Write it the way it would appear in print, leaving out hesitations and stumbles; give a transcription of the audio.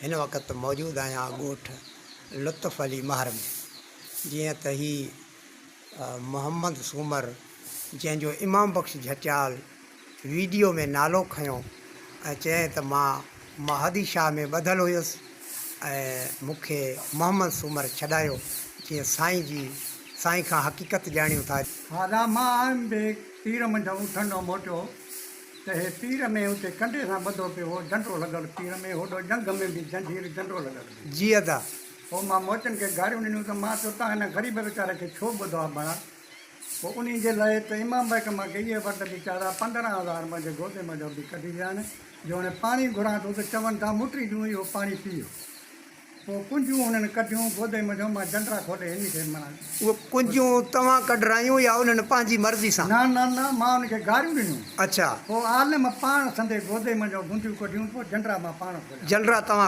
हिन वक़्तु मौजूदु आहियां ॻोठ लुत्फ़ अली महर में। जीअं त ही मोहम्मद सूमर जंहिंजो इमाम बख़्श झचाल वीडियो में नालो खयों ऐं चई त मां महदी शाह में ॿधल हुयुसि ऐं मूंखे मोहम्मद सूमर छॾायो। जीअं साईं खां हक़ीक़त ॼाणियूं था। हा मां बि पीर मुंहिंजो उथंदो मोटियो त हे पीर में हुते कंडे सां ॿधो पियो हो, डंडो लॻल पीर में, होॾो जंग में बि जंजीर डंडो लॻल। जी अदा। पोइ मां मोचनि खे गारियूं ॾिनियूं त मां चयो तव्हां हिन ग़रीब वीचारे खे छो ॿधो आहे भला। पोइ उन जे लाइ त इमाम भाई मां इहे वटि वीचारा 15,000 मुंहिंजे गोदे मुंहिंजो बि कढी विया आहिनि। जो हाणे पाणी घुरां थो त चवनि था मुटी ॾियूं इहो पाणी पीओ। पोइ कुंजियूं हुननि कढियूं गोदे मुंहिंजो, मां जंडरा खोले हिन खे माना। उहे कुंजियूं तव्हां कढरायूं या उन्हनि पंहिंजी मर्ज़ी सां? न न न, मां हुनखे गारियूं ॾिनियूं। अच्छा। पोइ आलिम पाण संदे गोदे मुंहिंजो गुंजियूं कढियूं, पोइ जंडरा मां पाण खोलिया। जंडरा तव्हां